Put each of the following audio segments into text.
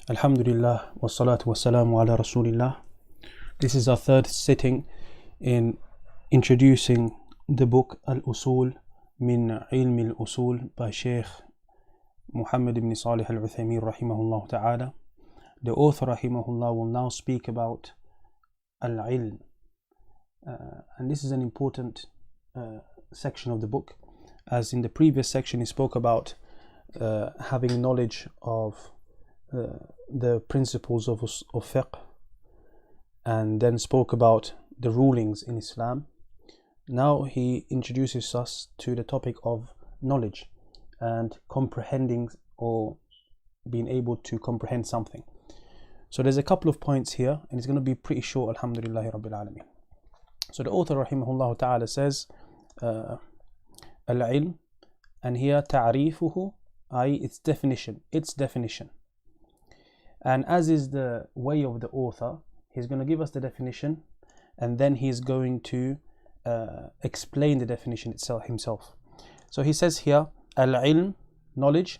Alhamdulillah, wassalatu wassalamu ala rasulillah. This is our third sitting in introducing the book al-Usool, Min Ilm al-Usuul by Shaykh Muhammad ibn Salih al-Uthaymin rahimahullaah ta'ala. The author rahimahullaah will now speak about al-ilm, and this is an important section of the book, as in the previous section he spoke about having knowledge of the principles of fiqh, and then spoke about the rulings in Islam. Now he introduces us to the topic of knowledge and comprehending, or being able to comprehend something. So there's a couple of points here, and it's going to be pretty short, alhamdulillahi rabbil alameen. So the author rahimahullah ta'ala says al-ilm, and here ta'rifuhu, i.e. its definition. And as is the way of the author, he's going to give us the definition, and then he's going to explain the definition itself himself. So he says here, al-ilm, knowledge,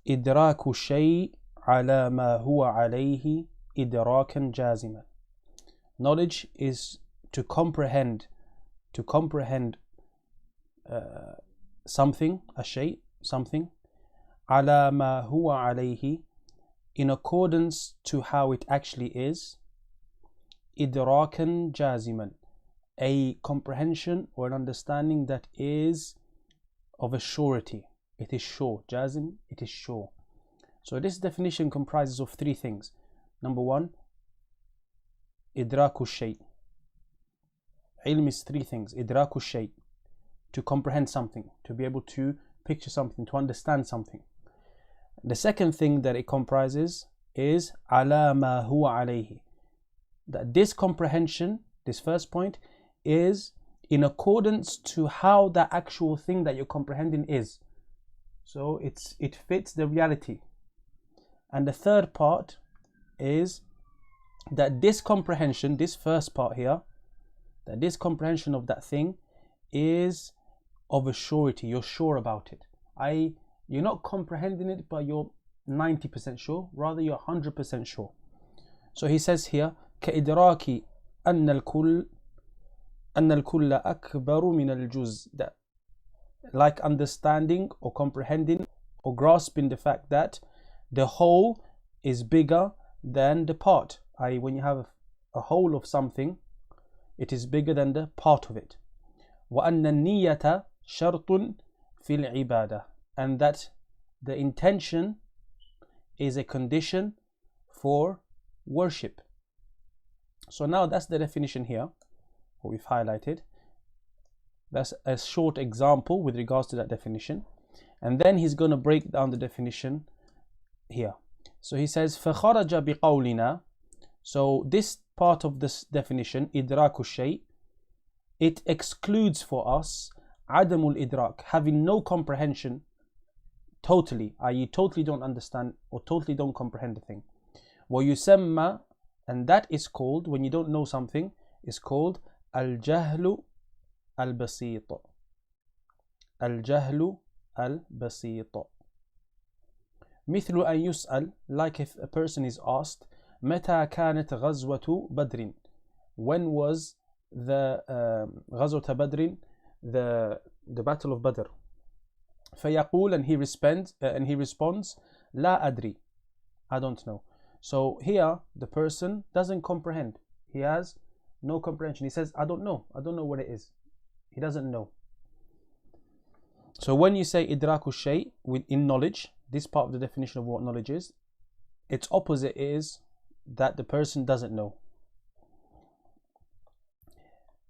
idraku shay ala ma huwa alayhi idrakan jaziman. Knowledge is to comprehend something, a shay, something, ala ma huwa alayhi, in accordance to how it actually is, idrakan jaziman, a comprehension or an understanding that is of a surety. It is sure. Jazim, it is sure. So this definition comprises of three things. Number one, idraku shay. Ilm is three things. Idraku shay, to comprehend something, to be able to picture something, to understand something. The second thing that it comprises is ala ma huwa alayhi, that this comprehension, this first point, is in accordance to how the actual thing that you're comprehending is. So it fits the reality. And the third part is that this comprehension, this first part here, that this comprehension of that thing is of a surety. You're sure about it. You're not comprehending it, but you're 90% sure, rather you're 100% sure. So he says here, كإدراك أن الكل أكبر من الجزء, that like understanding or comprehending or grasping the fact that the whole is bigger than the part. I.e., when you have a whole of something, it is bigger than the part of it. وأن النية شرط في العبادة, and that the intention is a condition for worship. So now that's the definition here, what we've highlighted. That's a short example with regards to that definition. And then he's going to break down the definition here. So he says, فَخَرَجَ بِقَوْلِنَا. So this part of this definition, إِدْرَاكُ الشَّيْء, it excludes for us عَدَمُ الْإِدْرَاك, having no comprehension totally, i.e. totally don't understand or totally don't comprehend the thing. وَيُسَمَّى, and that is called, when you don't know something, is called al-jahlu al-basit. Al-jahlu al-basit. مثل أن يسأل, like if a person is asked, متى كانت غزوة بدر, when was the غزوة بدر, the battle of Badr. فيقول, and he responds لا أدري, I don't know. So here the person doesn't comprehend. He has no comprehension. He says, I don't know what it is. He doesn't know. So when you say idraku shay in knowledge, this part of the definition of what knowledge is, its opposite is that the person doesn't know.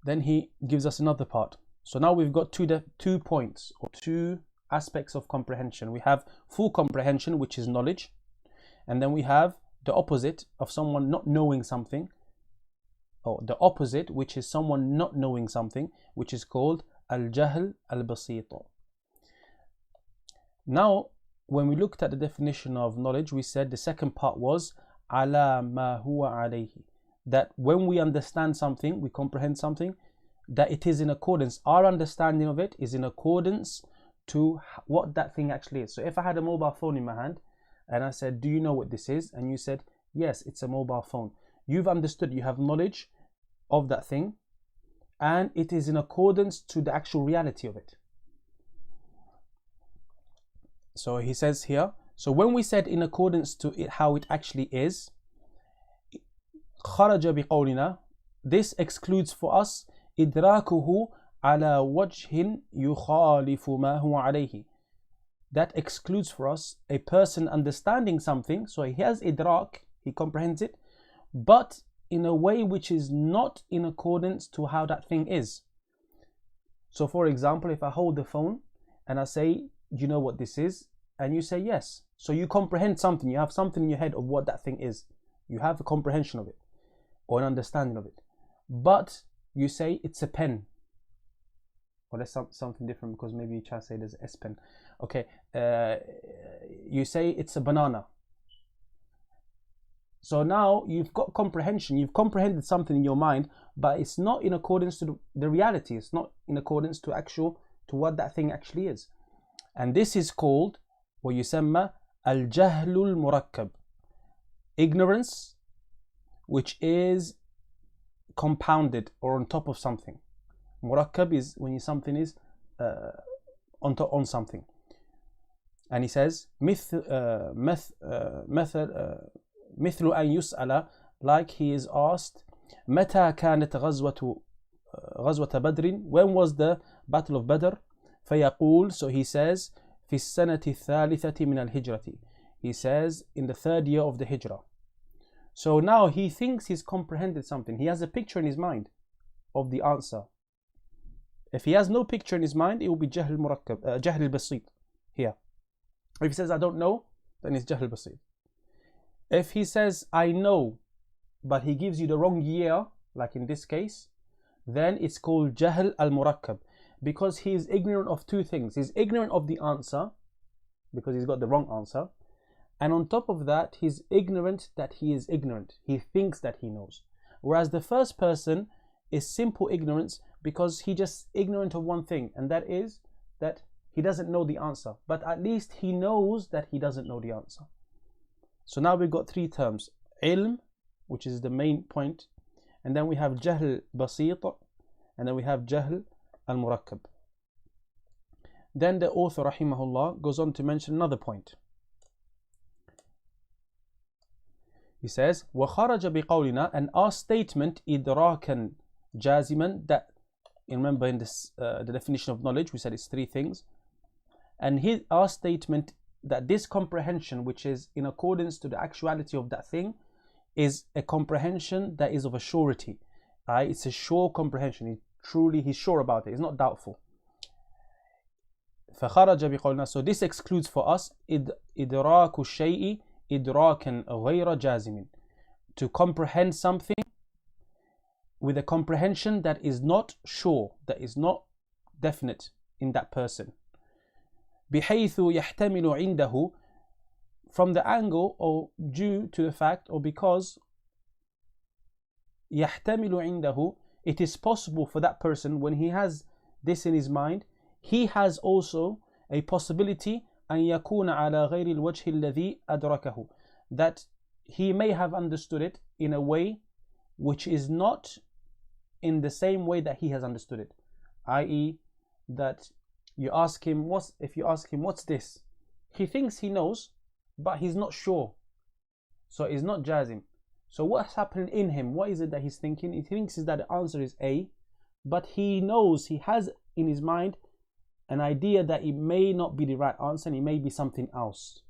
Then he gives us another part. So now we've got two points, or two aspects of comprehension. We have full comprehension, which is knowledge, and then we have the opposite of someone not knowing something, or the opposite, which is someone not knowing something, which is called al-jahl al-basit. Now, when we looked at the definition of knowledge, we said the second part was ala ma huwa alayhi, that when we understand something, we comprehend something, that it is in accordance, our understanding of it is in accordance to what that thing actually is. So if I had a mobile phone in my hand and I said, do you know what this is? And you said, yes, it's a mobile phone. You've understood, you have knowledge of that thing, and it is in accordance to the actual reality of it. So he says here, so when we said in accordance to it, how it actually is, خرج بقولنا, this excludes for us إدراكه على وجه يخالف ما هو عليه. That excludes for us a person understanding something, so he has idrak, he comprehends it, but in a way which is not in accordance to how that thing is. So for example, if I hold the phone and I say, do you know what this is? And you say yes. So you comprehend something, you have something in your head of what that thing is. You have a comprehension of it or an understanding of it. But you say it's a pen. Well, that's something different, because maybe you try to say there's an S pen. Okay, you say it's a banana. So now you've got comprehension, you've comprehended something in your mind, but it's not in accordance to the reality. It's not in accordance to what that thing actually is. And this is called ويسمى الجهل المركب, ignorance which is compounded or on top of something. Murakkab is when something is on something. And he says مثل أن يسأل, like he is asked متى كانت غزوة بدر, when was the battle of Badr? فيقول, so he says في السنة الثالثة من الهجرة, he says in the 3rd year of the Hijrah. So now he thinks he's comprehended something. He has a picture in his mind of the answer. If he has no picture in his mind, it will be jahl murakkab, jahl al-basit here. If he says I don't know, then it's jahl al-basit. If he says I know, but he gives you the wrong year, like in this case, then it's called jahl al-murakkab, because he is ignorant of two things. He's ignorant of the answer because he's got the wrong answer, and on top of that, he's ignorant that he is ignorant. He thinks that he knows. Whereas the first person is simple ignorance, because he just ignorant of one thing, and that is that he doesn't know the answer, but at least he knows that he doesn't know the answer. So now we've got 3 terms: ilm, which is the main point, and then we have jahl basit, and then we have jahl al-murakkab. Then the author rahimahullah goes on to mention another point. He says وخرج بقولنا, and our statement إدراكا جازما, that, remember in this the definition of knowledge we said it's 3 things, and our statement that this comprehension which is in accordance to the actuality of that thing is a comprehension that is of a surety. It's a sure comprehension. He's sure about it, he's not doubtful. فخرج بقولنا, so this excludes for us إدراك الشيء إدراكا غير جازم, to comprehend something with a comprehension that is not sure, that is not definite in that person. بحيث يحتمل عنده, from the angle or due to the fact or because يحتمل عنده, it is possible for that person, when he has this in his mind, he has also a possibility أن يكون على غير الوجه الذي أدركه, that he may have understood it in a way which is not in the same way that he has understood it. I.e., that you ask him, if you ask him what's this, he thinks he knows, but he's not sure, so it's not jazim. So what's happening in him? What is it that he's thinking? He thinks is that the answer is A, but he knows, he has in his mind an idea that it may not be the right answer, and it may be something else.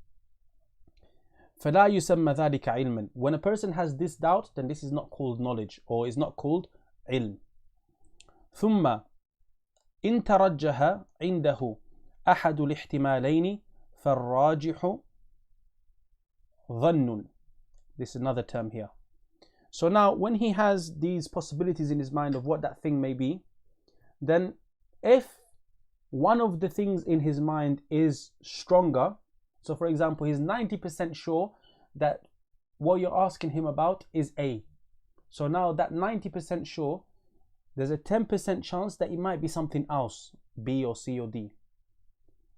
فَلَا يُسَمَّ ذَلِكَ عِلْمًا. When a person has this doubt, then this is not called knowledge, or is not called ilm. ثُمَّ إِن تَرَجَّهَ عِنْدَهُ أَحَدُ الْإِحْتِمَالَيْنِ فَالرَّاجِحُ ظَنٌّ. This is another term here. So now when he has these possibilities in his mind of what that thing may be, then if one of the things in his mind is stronger, so for example he's 90% sure that what you're asking him about is A, so now that 90% sure, there's a 10% chance that it might be something else, B or C or D.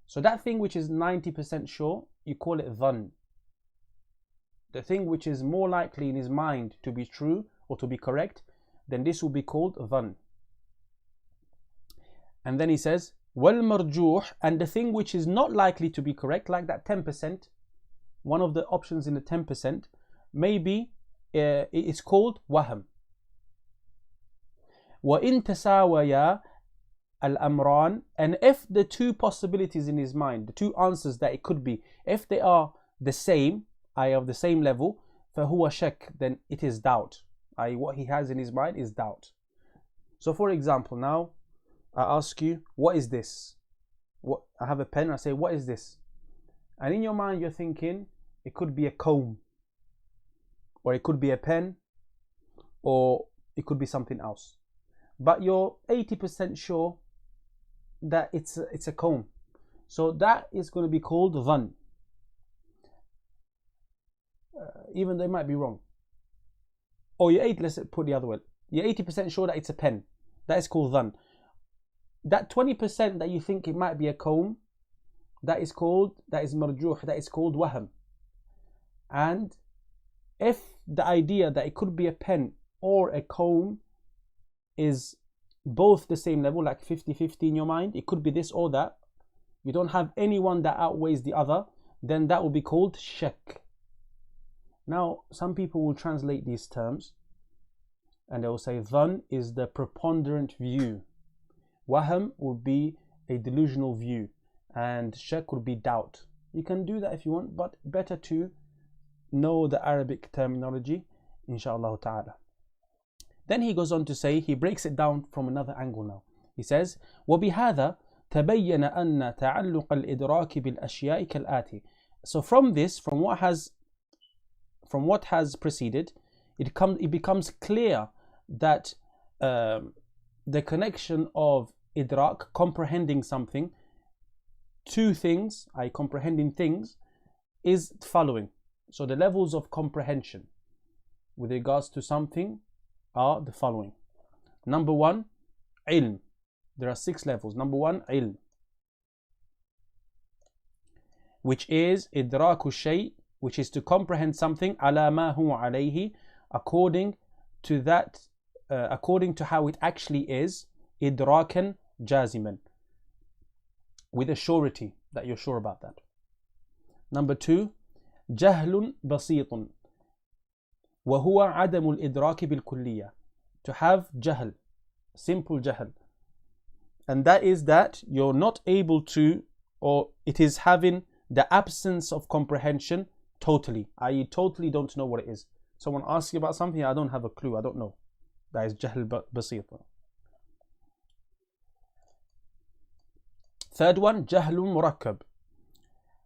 So that thing which is 90% sure, you call it dhann. the thing which is more likely in his mind to be true or to be correct, then this will be called dhann. And then he says, وَالْمَرْجُوحِ, and the thing which is not likely to be correct, like that 10%, one of the options in the 10%, maybe it's called wahm. وَإِن تَسَاوَيَا الْأَمْرَانِ, and if the two possibilities in his mind, the two answers that it could be, if they are the same, i.e. of the same level, فَهُوَ شَكْ, then it is doubt, i.e. what he has in his mind is doubt. So for example, now I ask you, what is this? I have a pen, I say, what is this? And in your mind you're thinking, it could be a comb, or it could be a pen, or it could be something else. But you're 80% sure that it's a comb. So that is going to be called dhann. Even though it might be wrong. Or let's put the other way. You're 80% sure that it's a pen. That is called dhann. That 20% that you think it might be a comb, that is marjuh, that is called wahm. And if the idea that it could be a pen or a comb is both the same level, like 50-50 in your mind, it could be this or that, you don't have anyone that outweighs the other, then that will be called shak. Now, some people will translate these terms and they will say dhann is the preponderant view, wahm would be a delusional view, and shak would be doubt. You can do that if you want, but better to know the Arabic terminology, inshallah ta'ala. Then he goes on to say, he breaks it down from another angle now. He says, وَبِهَذَا تَبَيَّنَ أَنَّ تَعَلُّقَ الْإِدْرَاكِ بِالْأَشْيَاءِ كَالْآتِ. So from this, from what has preceded, it becomes clear that the connection of idrak, comprehending something, to things, i.e. comprehending things, is following. So the levels of comprehension with regards to something are the following. Number one, ilm. There are 6 levels. Number one, ilm, which is idraku shay, which is to comprehend something ala ma huwa alayhi, according to how it actually is, idrakan jaziman, with a surety that you're sure about that. Number two, jahlun basitun, وهو عدم الإدراك بالكلية, to have jahl, simple jahl, and that is that you're not able to, or it is having the absence of comprehension totally, i.e. totally don't know what it is. Someone asks you about something, I don't have a clue, I don't know. That is jahl basit. Third one, jahlun murakkab,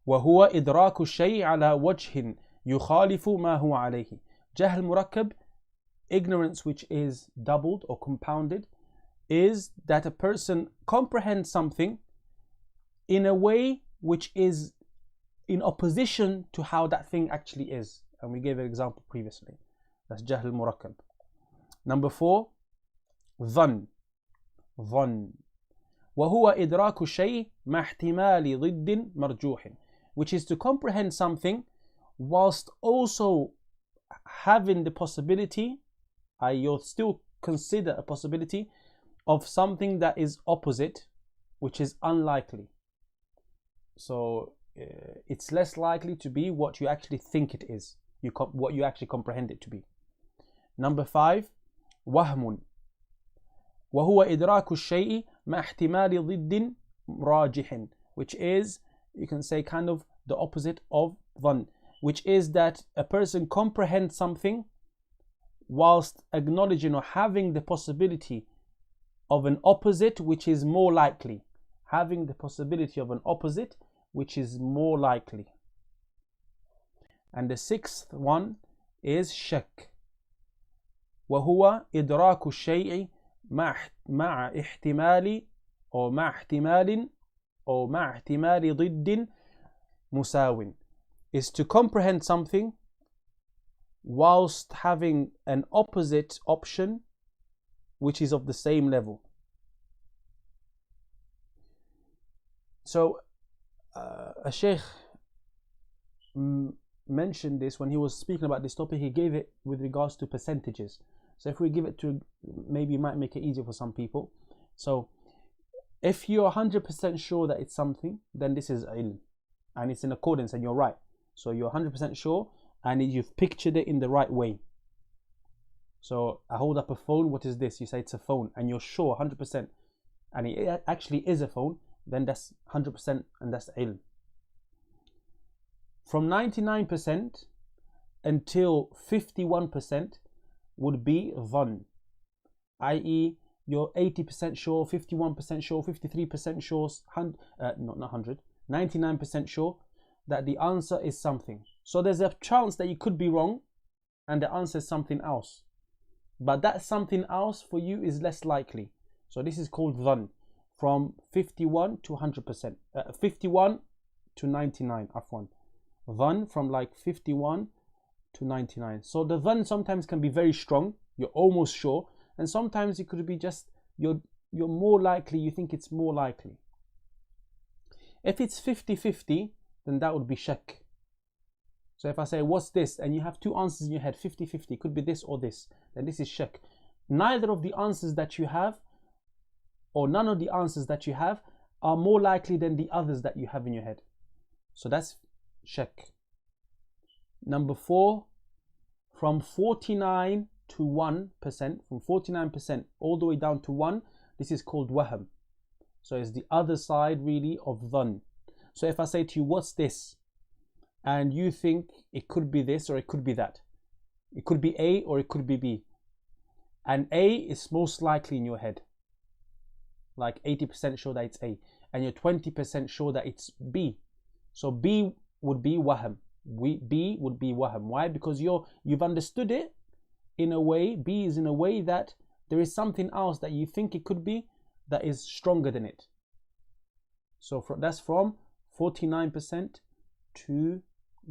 وهو إدراك الشيء على وجه يخالف ما هو عليه. Jahl murakkab, ignorance which is doubled or compounded, is that a person comprehends something in a way which is in opposition to how that thing actually is. And we gave an example previously. That's jahl murakkab. Number 4, dhann. وهو إدراك الشيء مع احتمال ضد مرجوح, which is to comprehend something whilst also having the possibility, you'll still consider a possibility of something that is opposite, which is unlikely. So it's less likely to be what you actually think it is, what you actually comprehend it to be. Number 5, وهم, وهو إدراك الشيء مع احتمال ضد راجح, which is, you can say, kind of the opposite of dhann, which is that a person comprehends something whilst acknowledging or having the possibility of an opposite which is more likely. Having the possibility of an opposite which is more likely. And the 6th one is shak. وهو إدراك الشيء مع احتمال أو مع احتمال أو مع احتمال ضد مساو, is to comprehend something whilst having an opposite option which is of the same level. So a Shaykh mentioned this when he was speaking about this topic. He gave it with regards to percentages. So if we give it to, maybe it might make it easier for some people. So if you're 100% sure that it's something, then this is ilm, and it's in accordance, and you're right. So you're 100% sure, and you've pictured it in the right way. So I hold up a phone. What is this? You say it's a phone, and you're sure 100%, and it actually is a phone. Then that's 100%, and that's ilm. From 99% until 51% would be dhann, i.e. you're 80% sure, 51% sure, 53% sure, not 100, 99% sure that the answer is something. So there's a chance that you could be wrong and the answer is something else, but that something else for you is less likely. So this is called dhann, from 51 to 100%, 51 to 99, afwan. Dhann from like 51 to 99. So the dhann sometimes can be very strong, you're almost sure, and sometimes it could be just you're more likely, you think it's more likely. If it's 50-50, then that would be shaykh. So if I say what's this, and you have two answers in your head, 50-50, it could be this or this, then this is shaykh. Neither of the answers that you have, or none of the answers that you have, are more likely than the others that you have in your head. So that's shaykh. Number 4, from 49 to 1%, from 49% all the way down to 1, this is called wahm. So it's the other side really of dhann. So if I say to you, what's this? And you think it could be this or it could be that. It could be A or it could be B. And A is most likely in your head. Like 80% sure that it's A. And you're 20% sure that it's B. So B would be wahm. B would be wahm. Why? Because you've understood it in a way, B is in a way that there is something else that you think it could be that is stronger than it. So that's from 49% to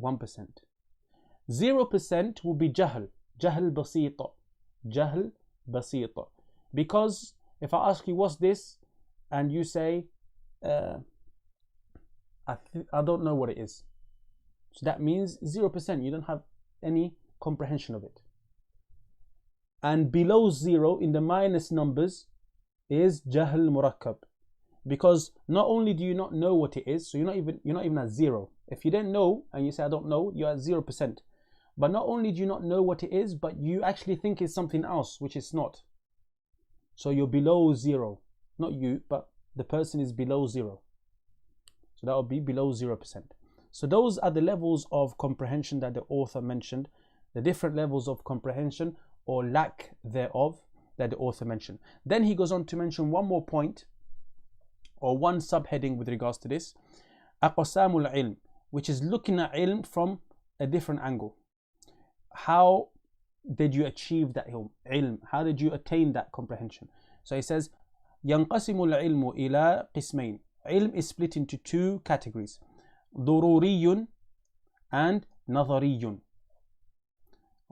1%. 0% will be jahl basita, jahl basita. Because if I ask you what's this, and you say I don't know what it is, so that means 0%, you don't have any comprehension of it. And below 0 in the minus numbers is jahl murakkab, because not only do you not know what it is, so you're not even at 0. If you didn't know and you say I don't know, you're at 0%. But not only do you not know what it is, but you actually think it's something else, which it's not. So you're below 0. Not you, but the person is below 0. So that would be below 0%. So those are the levels of comprehension that the author mentioned, the different levels of comprehension or lack thereof that the author mentioned. Then he goes on to mention one more point, or one subheading with regards to this, aqsamul ilm, which is looking at ilm from a different angle. How did you achieve that ilm? How did you attain that comprehension? So he says, ينقسم العلم إلى قسمين. Ilm is split into two categories, ضروري and نظري.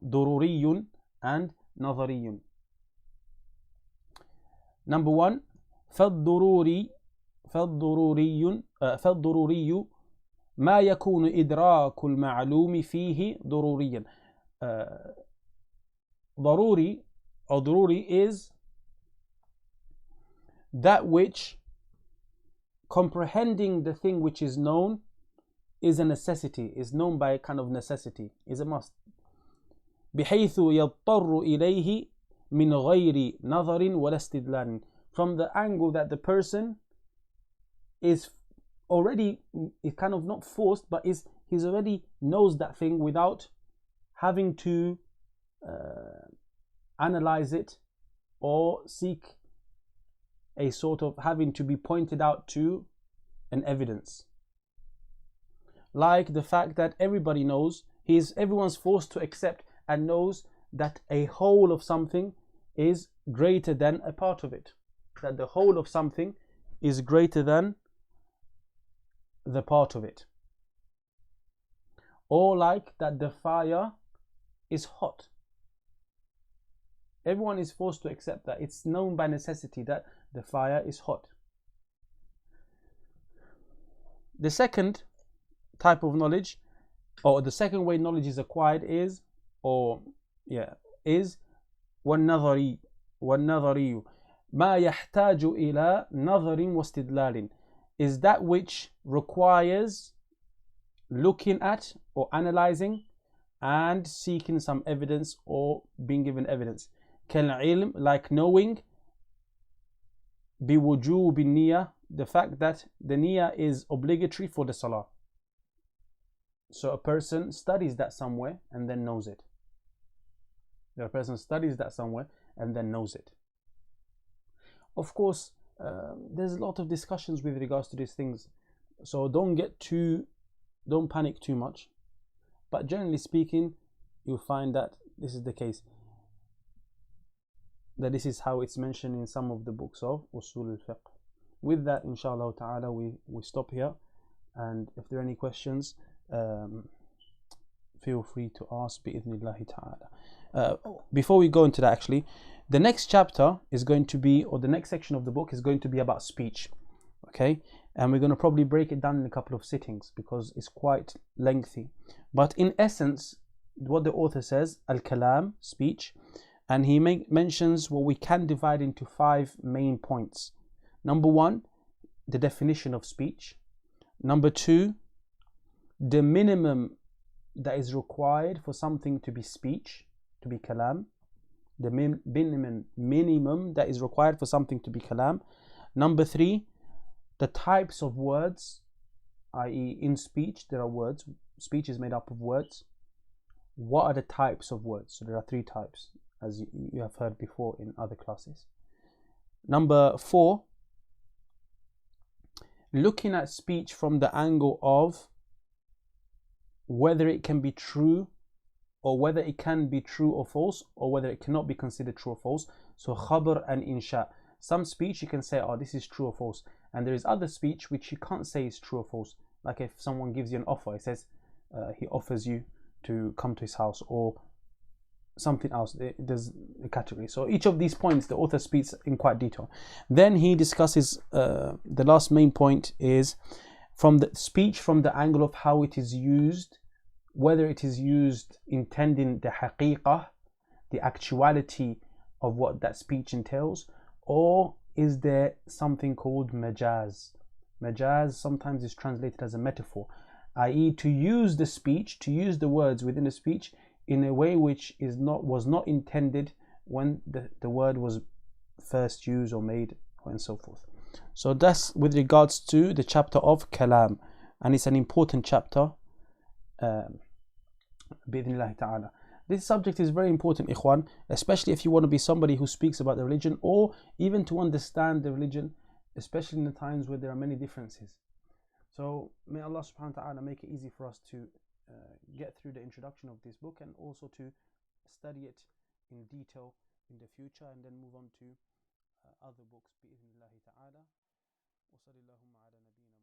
ضروري and نظري. Number 1, فالضروري ما يكون إدراك المعلوم فيه ضروريا. ضروري or ضروري is that which comprehending the thing which is known is a necessity, is known by a kind of necessity, is a must. بحيث يضطر إليه من غير نظر ولا استدلال. From the angle that the person is already, is kind of not forced, but he's already knows that thing without having to analyze it or seek a sort of having to be pointed out to an evidence. Like the fact that everybody knows, everyone's forced to accept and knows that a whole of something is greater than a part of it. That the whole of something is greater than the part of it. Or like that the fire is hot. Everyone is forced to accept that. It's known by necessity that the fire is hot. The second type of knowledge or the second way knowledge is acquired is, or yeah, is والنظري والنظري ما يحتاج إلى نظر واستدلال, is that which requires looking at or analyzing and seeking some evidence or being given evidence. كالعلم, like knowing, بوجوب النية, the fact that the niyyah is obligatory for the salah. So a person studies that somewhere and then knows it. The person studies that somewhere and then knows it. Of course, there's a lot of discussions with regards to these things, so don't panic too much. But generally speaking, you'll find that this is the case. That this is how it's mentioned in some of the books of Usul al-Fiqh. With that, inshallah ta'ala, we stop here. And if there are any questions, feel free to ask bi'idhnillahi ta'ala. Before we go into that, actually, the next chapter is going to be, or the next section of the book is going to be about speech. Okay, and we're going to probably break it down in a couple of sittings because it's quite lengthy. But in essence, what the author says, al-kalam, speech, and he mentions what we can divide into 5 main points. Number 1, the definition of speech. Number 2, the minimum that is required for something to be speech, to be kalam. The minimum that is required for something to be kalam. Number 3, the types of words, i.e. in speech there are words. Speech is made up of words. What are the types of words? So there are 3 types, as you have heard before in other classes. Number 4, looking at speech from the angle of whether it can be true, or whether it can be true or false, or whether it cannot be considered true or false. So khabar and insha. Some speech you can say, oh, this is true or false, and there is other speech which you can't say is true or false. Like if someone gives you an offer, it says he offers you to come to his house, or something else. There's a category. So each of these points the author speaks in quite detail. Then he discusses the last main point is from the speech from the angle of how it is used, whether it is used intending the haqiqah, the actuality of what that speech entails, or is there something called majaz. Majaz sometimes is translated as a metaphor, i.e. to use the speech, to use the words within the speech in a way which was not intended when the word was first used or made, and so forth. So that's with regards to the chapter of kalam, and it's an important chapter. Bi-idhnillahi ta'ala. This subject is very important, ikhwan, especially if you want to be somebody who speaks about the religion, or even to understand the religion, especially in the times where there are many differences. So may Allah subhanahu wa ta'ala make it easy for us to get through the introduction of this book, and also to study it in detail in the future, and then move on to other books bi-idhnillahi ta'ala. Wa sallallahu ala nabiyyina